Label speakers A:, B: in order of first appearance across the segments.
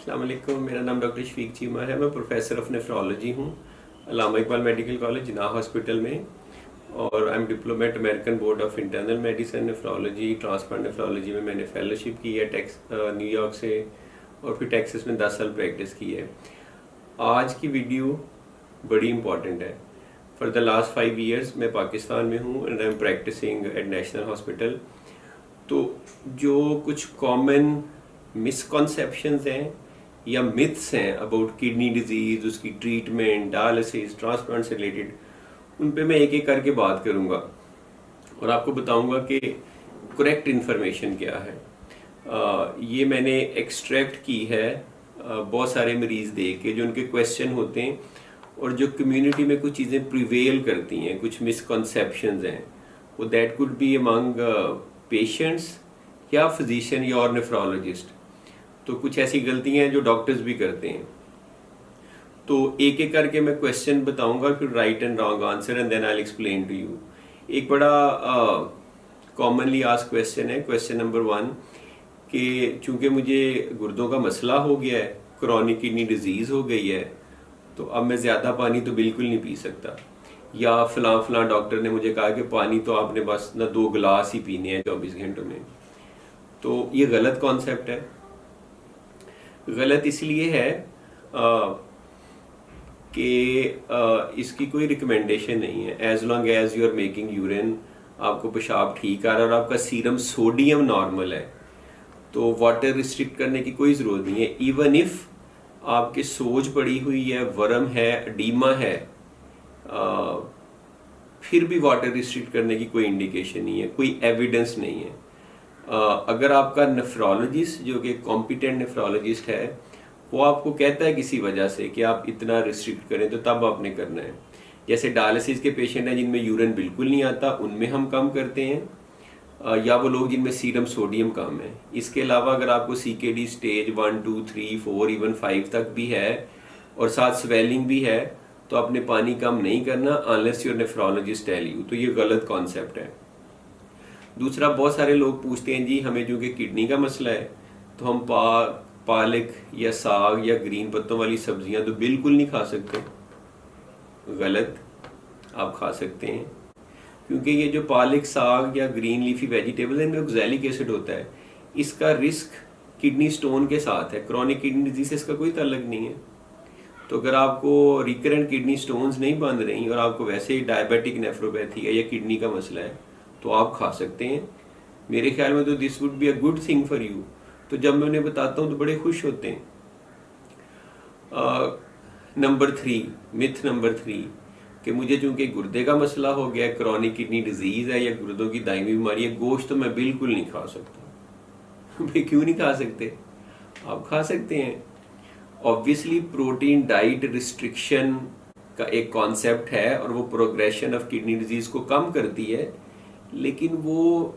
A: अस्सलाम वालेकुम। मेरा नाम डॉक्टर शफीक चीमा है। मैं प्रोफेसर ऑफ नेफ्रोलॉजी हूँ अल्लामा इकबाल मेडिकल कॉलेज जिन्ना हॉस्पिटल में, और I am diplomat American board of internal medicine nephrology transplant nephrology में मैंने फेलोशिप की है न्यूयॉर्क से, और फिर टेक्सास में 10 साल प्रैक्टिस की है। आज की वीडियो बड़ी इंपॉर्टेंट है। फॉर द लास्ट 5 ईयर्स मैं पाकिस्तान में हूँ and I am practising at national hospital. तो जो कुछ कॉमन मिसकॉन्सेप्शंस हैं या मिथ्स हैं अबाउट किडनी डिजीज, उसकी ट्रीटमेंट, डायलिसिस, ट्रांसप्लांट से रिलेटेड, उन पे मैं एक एक करके बात करूंगा और आपको बताऊंगा कि करेक्ट इन्फॉर्मेशन क्या है। ये मैंने एक्सट्रैक्ट की है बहुत सारे मरीज देख के जो उनके क्वेश्चन होते हैं और जो कम्युनिटी में कुछ चीज़ें प्रिवेल करती हैं, कुछ मिसकॉन्सेप्शंस हैं, वो that could be among patients या फिजिशियन या और नेफ्रोलॉजिस्ट। तो कुछ ऐसी गलतियां हैं जो डॉक्टर्स भी करते हैं। तो एक एक करके मैं क्वेश्चन बताऊंगा, फिर right and wrong answer and then I will explain to you. एक बड़ा कॉमनली आस्क्ड क्वेश्चन है, क्वेश्चन नंबर 1, कि चूंकि मुझे गुर्दों का मसला हो गया है, क्रॉनिक किडनी डिजीज हो गई है, तो अब मैं ज़्यादा पानी तो बिल्कुल नहीं पी सकता, या फलां डॉक्टर ने मुझे कहा कि पानी तो आपने बस ना 2 गिलास ही पीने हैं 24 घंटों में। तो ये गलत कॉन्सेप्ट है। गलत इसलिए है कि इसकी कोई रिकमेंडेशन नहीं है। As long as you are making urine, आपको पेशाब ठीक आ रहा है और आपका सीरम सोडियम नॉर्मल है, तो वाटर रिस्ट्रिक्ट करने की कोई ज़रूरत नहीं है। इवन इफ आपके सोज पड़ी हुई है, वर्म है, एडीमा है, फिर भी वाटर रिस्ट्रिक्ट करने की कोई इंडिकेशन नहीं है, कोई एविडेंस नहीं है। अगर आपका नेफ्रोलॉजिस्ट जो कि कॉम्पिटेंट नेफ्रोलॉजिस्ट है वो आपको कहता है किसी वजह से कि आप इतना रिस्ट्रिक्ट करें, तो तब आपने करना है। जैसे डायलिसिस के पेशेंट हैं जिनमें यूरिन बिल्कुल नहीं आता, उनमें हम कम करते हैं, या वो लोग जिनमें सीरम सोडियम कम है। इसके अलावा अगर आपको CKD स्टेज 1, 2, 3, 4, इवन 5 तक भी है और साथ स्वेलिंग भी है, तो आपने पानी कम नहीं करना unless your nephrologist tell you. तो ये गलत कॉन्सेप्ट है। दूसरा, बहुत सारे लोग पूछते हैं जी हमें जो कि किडनी का मसला है तो हम पालक या साग या ग्रीन पत्तों वाली सब्जियां तो बिल्कुल नहीं खा सकते। गलत, आप खा सकते हैं, क्योंकि ये जो पालक, साग या ग्रीन लीफी वेजिटेबल है इनमें ऑक्सैलिक एसिड होता है। इसका रिस्क किडनी स्टोन के साथ है, क्रॉनिक किडनी डिजीज से इसका कोई ताल्लुक नहीं है। तो अगर आपको रिकरेंट किडनी स्टोन्स नहीं बंद रही और आपको वैसे ही डायबिटिक नेफ्रोपैथी है या किडनी का मसला है तो आप खा सकते हैं। मेरे ख्याल में तो this would be a good thing for you. तो जब मैं उन्हें बताता हूँ तो बड़े खुश होते हैं। नंबर 3, मिथ नंबर 3, कि मुझे चूंकि गुर्दे का मसला हो गया, क्रॉनिक किडनी डिजीज है या गुर्दों की दायमी बीमारी है, गोश्त तो मैं बिल्कुल नहीं खा सकता। भाई क्यों नहीं खा सकते? आप खा सकते हैं। ऑब्वियसली प्रोटीन डाइट रिस्ट्रिक्शन का एक कॉन्सेप्ट है और वो प्रोग्रेशन ऑफ किडनी डिजीज को कम करती है, लेकिन वो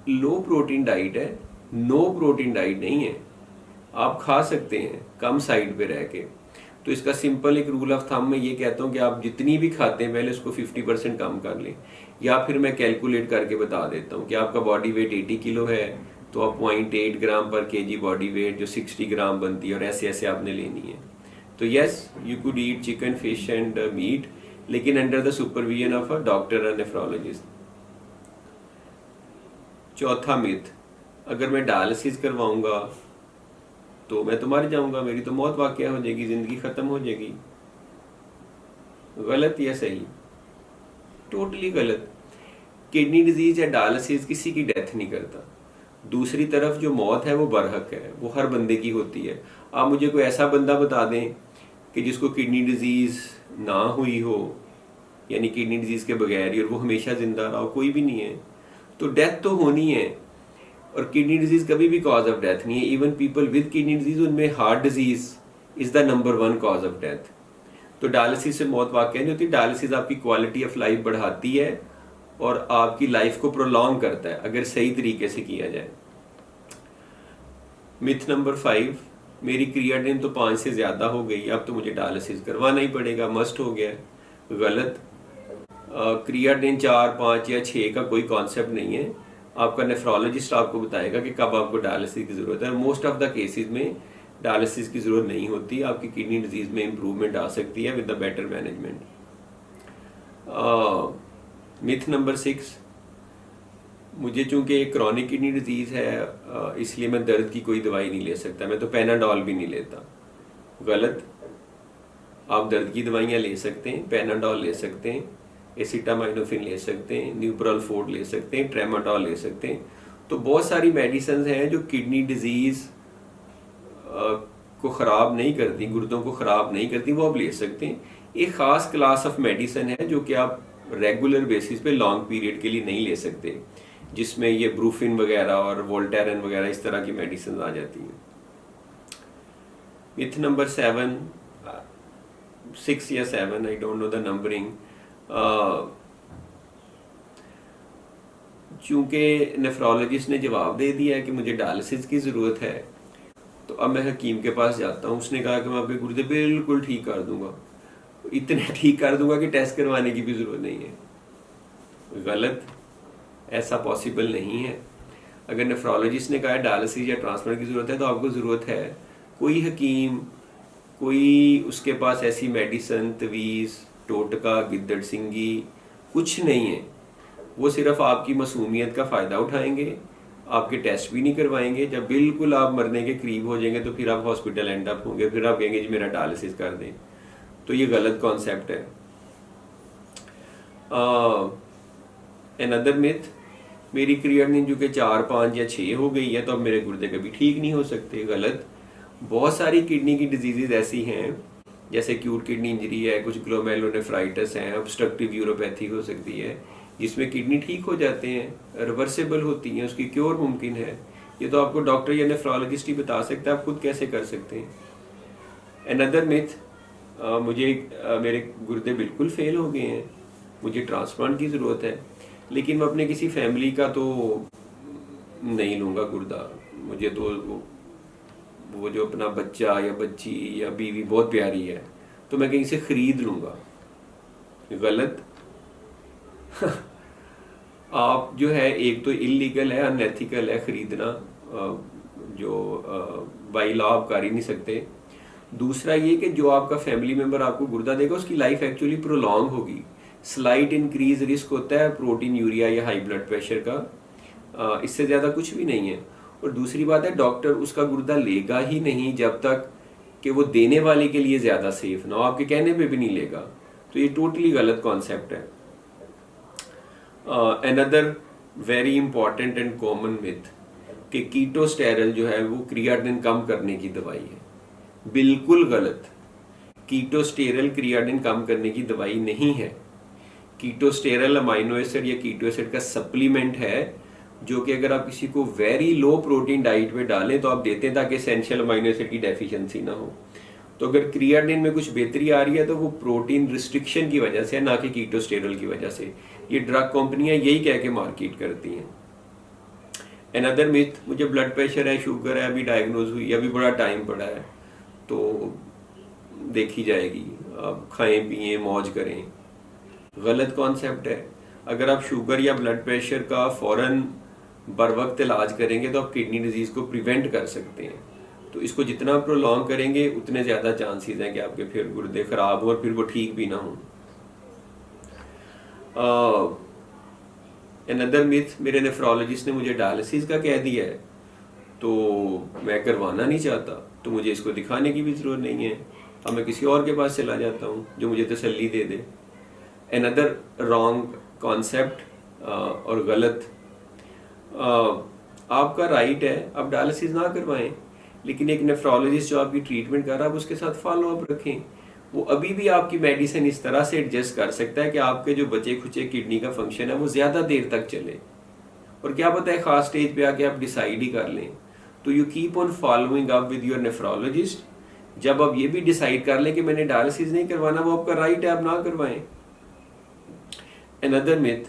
A: लो प्रोटीन डाइट है, नो प्रोटीन डाइट नहीं है। आप खा सकते हैं कम साइड पे रह के। तो इसका सिंपल एक रूल ऑफ थंब मैं ये कहता हूँ कि आप जितनी भी खाते हैं पहले उसको 50% कम कर लें, या फिर मैं कैलकुलेट करके बता देता हूँ कि आपका बॉडी वेट 80 किलो है तो आप 0.8 ग्राम पर केजी बॉडी वेट जो 60 ग्राम बनती है, और ऐसे ऐसे आपने लेनी है। तो yes, you could eat chicken, fish and meat, लेकिन under the supervision of a doctor और नेफ्रोलॉजिस्ट। चौथा मिथ, अगर मैं डायलिसिस करवाऊंगा तो मैं तो मर जाऊंगा, मेरी तो मौत वाकया हो जाएगी, जिंदगी खत्म हो जाएगी। गलत या सही? टोटली गलत। किडनी डिजीज या डायलिसिस किसी की डेथ नहीं करता। दूसरी तरफ जो मौत है वो बरहक है, वो हर बंदे की होती है। आप मुझे कोई ऐसा बंदा बता दें कि जिसको किडनी डिजीज ना हुई हो, यानी किडनी डिजीज के बगैर ही, और वो हमेशा जिंदा रहा हो, कोई भी नहीं है। तो डेथ तो होनी है, और किडनी डिजीज कभी भी कॉज ऑफ डेथ नहीं है। Even people with kidney disease, उनमें heart disease is the number 1 cause of death. तो डायलिसिस से मौत वाकई नहीं होती। डायलिसिस आपकी क्वालिटी ऑफ लाइफ बढ़ाती है और आपकी लाइफ को प्रोलॉन्ग करता है अगर सही तरीके से किया जाए। मिथ नंबर 5, मेरी क्रिएटिनिन तो 5 से ज्यादा हो गई, अब तो मुझे डायलिसिस करवाना ही पड़ेगा, मस्ट हो गया। गलत। क्रिएटिनिन 4, 5 या 6 का कोई कॉन्सेप्ट नहीं है। आपका नेफ्रोलॉजिस्ट आपको बताएगा कि कब आपको डायलिसिस की जरूरत है। मोस्ट ऑफ द केसेस में डायलिसिस की ज़रूरत नहीं होती, आपकी किडनी डिजीज़ में इम्प्रूवमेंट आ सकती है with the better management. Myth number 6, मुझे चूंकि क्रॉनिक किडनी डिजीज़ है इसलिए मैं दर्द की कोई दवाई नहीं ले सकता, मैं तो पैनाडॉल भी नहीं लेता। गलत। आप दर्द की दवाइयाँ ले सकते हैं, पैनाडॉल ले सकते हैं, एसिटामाइनोफिन ले सकते हैं, न्यूप्रल फोर्ट ले सकते हैं, ट्रेमाडॉल ले सकते हैं। तो बहुत सारी मेडिसिन हैं जो किडनी डिजीज़ को ख़राब नहीं करती, गुर्दों को ख़राब नहीं करती, वो आप ले सकते हैं। एक ख़ास क्लास ऑफ मेडिसिन है जो कि आप रेगुलर बेसिस पे लॉन्ग पीरियड के लिए नहीं ले सकते, जिसमें ये ब्रूफिन वगैरह और वोल्टारन वगैरह इस तरह की मेडिसिन आ जाती हैं। मिथ नंबर 7, 6 या 7, I don't know the numbering. चूंकि नेफ्रोलॉजिस्ट ने जवाब दे दिया है कि मुझे डायलिसिस की ज़रूरत है, तो अब मैं हकीम के पास जाता हूँ, उसने कहा कि मैं आपके गुर्दे बिल्कुल ठीक कर दूंगा, इतने ठीक कर दूंगा कि टेस्ट करवाने की भी ज़रूरत नहीं है। गलत। ऐसा पॉसिबल नहीं है। अगर नेफ्रोलॉजिस्ट ने कहा डायलिसिस या ट्रांसप्लांट की ज़रूरत है तो आपको ज़रूरत है। कोई हकीम, कोई उसके पास ऐसी मेडिसिन, तवीज़, टोटका, गिद्दड़ सिंगी कुछ नहीं है। वो सिर्फ आपकी मासूमियत का फ़ायदा उठाएंगे, आपके टेस्ट भी नहीं करवाएंगे। जब बिल्कुल आप मरने के करीब हो जाएंगे तो फिर आप हॉस्पिटल एंड अप होंगे, फिर आप कहेंगे जी मेरा डायलिसिस कर दें। तो ये गलत कॉन्सेप्ट है। अनदर मिथ, मेरी क्रिएटिनिन जो कि 4, 5 या 6 हो गई है तो अब मेरे गुर्दे कभी ठीक नहीं हो सकते। गलत। बहुत सारी किडनी की डिजीज़ ऐसी हैं, जैसे एक्यूट किडनी इंजरी है, कुछ ग्लोमेरुलोनेफ्राइटिस है, ऑब्स्ट्रक्टिव यूरोपैथी हो सकती है, जिसमें किडनी ठीक हो जाते हैं, रिवर्सिबल होती हैं, उसकी क्योर मुमकिन है। ये तो आपको डॉक्टर या नेफ्रोलॉजिस्ट ही बता सकता है, आप खुद कैसे कर सकते हैं। अनदर मिथ, मेरे गुर्दे बिल्कुल फेल हो गए हैं, मुझे ट्रांसप्लांट की ज़रूरत है, लेकिन मैं अपने किसी फैमिली का तो नहीं लूँगा गुर्दा। मुझे तो वो जो अपना बच्चा या बच्ची या बीवी बहुत प्यारी है तो मैं कहीं से ख़रीद लूँगा। गलत। आप जो है, एक तो इलीगल है, अनएथिकल है ख़रीदना, जो बाई लॉ आप कर ही नहीं सकते। दूसरा ये कि जो आपका फैमिली मेम्बर आपको गुर्दा देगा उसकी लाइफ एक्चुअली प्रोलॉन्ग होगी। स्लाइट इंक्रीज रिस्क होता है प्रोटीन यूरिया या हाई ब्लड प्रेशर का, इससे ज़्यादा कुछ भी नहीं है। और दूसरी बात है, डॉक्टर उसका गुर्दा लेगा ही नहीं जब तक कि वो देने वाले के लिए ज़्यादा सेफ ना हो, आपके कहने पे भी नहीं लेगा। तो ये टोटली गलत कॉन्सेप्ट है। Another very important and common myth कि कीटोस्टेरल जो है वो क्रियाटिनिन कम करने की दवाई है। बिल्कुल गलत। कीटोस्टेरल क्रियाटिनिन कम करने की दवाई नहीं है। कीटोस्टेरल अमाइनो एसिड या कीटो एसिड का सप्लीमेंट है, जो कि अगर आप किसी को वेरी लो प्रोटीन डाइट में डालें तो आप देते हैं ताकि एसेंशियल अमाइनो एसिड की डेफिशिएंसी ना हो। तो अगर क्रियाटिनिन में कुछ बेहतरी आ रही है तो वो प्रोटीन रिस्ट्रिक्शन की वजह से है, ना कि कीटोस्टेरल की वजह से। ये ड्रग कंपनियां यही कह के मार्केट करती हैं। अनदर मिथ, मुझे ब्लड प्रेशर है, शुगर है, अभी डायग्नोज हुई, अभी बड़ा टाइम पड़ा है तो देखी जाएगी, आप खाएं पिएं मौज करें। गलत कॉन्सेप्ट है। अगर आप शुगर या ब्लड प्रेशर का फ़ौरन बर वक्त इलाज करेंगे तो आप किडनी डिजीज़ को प्रिवेंट कर सकते हैं। तो इसको जितना प्रोलॉन्ग करेंगे उतने ज़्यादा चांसेस हैं कि आपके फिर गुर्दे ख़राब हो और फिर वो ठीक भी ना हो। अनदर मिथ, मेरे नेफ्रोलॉजिस्ट ने मुझे डायलिसिस का कह दिया है तो मैं करवाना नहीं चाहता, तो मुझे इसको दिखाने की भी ज़रूरत नहीं है, अब मैं किसी और के पास चला जाता हूँ जो मुझे तसल्ली दे दे। अनदर रॉन्ग कॉन्सेप्ट और गलत। आपका राइट है आप डायलिसिस ना करवाएं, लेकिन एक नेफ्रोलॉजिस्ट जो आपकी ट्रीटमेंट कर रहा है आप उसके साथ फॉलो अप रखें। वो अभी भी आपकी मेडिसिन इस तरह से एडजस्ट कर सकता है कि आपके जो बचे खुचे किडनी का फंक्शन है वो ज़्यादा देर तक चले। और क्या पता है ख़ास स्टेज पे आके आप डिसाइड ही कर लें। तो you keep on following up with your nephrologist. जब आप ये भी डिसाइड कर लें कि मैंने डायलिसिस नहीं करवाना, वो आपका राइट है, आप ना करवाएं। अनदर मिथ,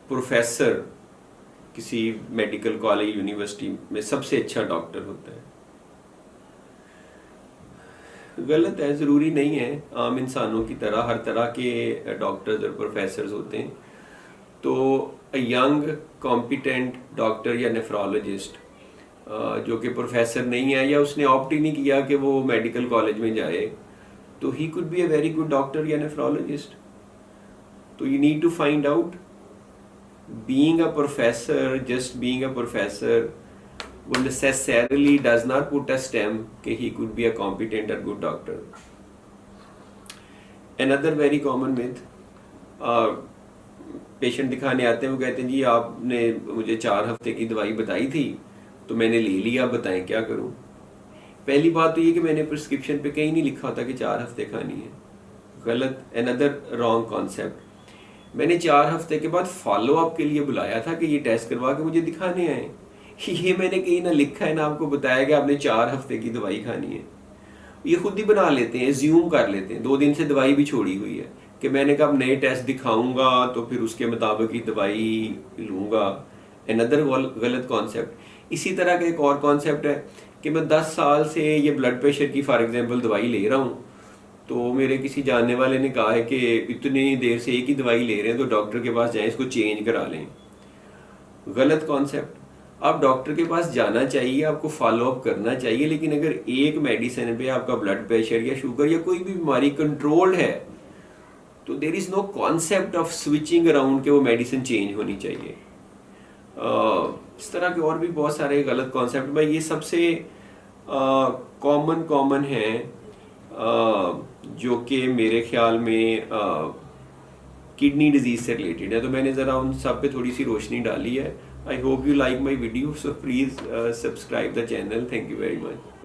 A: प्रोफेसर किसी मेडिकल कॉलेज यूनिवर्सिटी में सबसे अच्छा डॉक्टर होता है। गलत है, ज़रूरी नहीं है। आम इंसानों की तरह हर तरह के डॉक्टर्स और प्रोफेसर्स होते हैं। तो यंग कॉम्पिटेंट डॉक्टर या नेफ्रोलॉजिस्ट जो कि प्रोफेसर नहीं है या उसने ऑप्ट ही नहीं किया कि वो मेडिकल कॉलेज में जाए, तो he could be a very good doctor या नेफ्रोलॉजिस्ट. तो you need to find out. Being a professor, just being a professor will necessarily does not put a stamp that he could be a competent or good doctor. Another very common myth, patient दिखाने आते हैं, वो कहते हैं जी आपने मुझे 4 हफ्ते की दवाई बताई थी तो मैंने ले लिया, बताएं क्या करूं. पहली बात तो ये कि मैंने प्रिस्क्रिप्शन पे कहीं नहीं लिखा होता कि 4 हफ्ते खानी है. गलत. Another wrong concept. मैंने 4 हफ्ते के बाद फॉलो अप के लिए बुलाया था कि ये टेस्ट करवा के मुझे दिखाने आए. ये मैंने कहीं ना लिखा है ना आपको बताया कि आपने 4 हफ्ते की दवाई खानी है. ये खुद ही बना लेते हैं, एज्यूम कर लेते हैं. 2 दिन से दवाई भी छोड़ी हुई है कि मैंने कहा नए टेस्ट दिखाऊंगा तो फिर उसके मुताबिक ही दवाई लूंगा. अनदर गलत कॉन्सेप्ट. इसी तरह का एक और कॉन्सेप्ट है कि मैं 10 साल से ये ब्लड प्रेशर की फॉर एग्जांपल दवाई ले रहा हूँ, तो मेरे किसी जानने वाले ने कहा है कि इतनी देर से एक ही दवाई ले रहे हैं तो डॉक्टर के पास जाएं, इसको चेंज करा लें. गलत कॉन्सेप्ट. आप डॉक्टर के पास जाना चाहिए, आपको फॉलो अप करना चाहिए, लेकिन अगर एक मेडिसिन पे आपका ब्लड प्रेशर या शुगर या कोई भी बीमारी कंट्रोल्ड है तो there is no concept of switching around कि वो मेडिसिन चेंज होनी चाहिए. इस तरह के और भी बहुत सारे गलत कॉन्सेप्ट भाई, ये सबसे कॉमन हैं जो कि मेरे ख्याल में किडनी डिजीज से रिलेटेड है. तो मैंने ज़रा उन सब पे थोड़ी सी रोशनी डाली है. I hope you like my video, so please subscribe the channel. Thank you very much.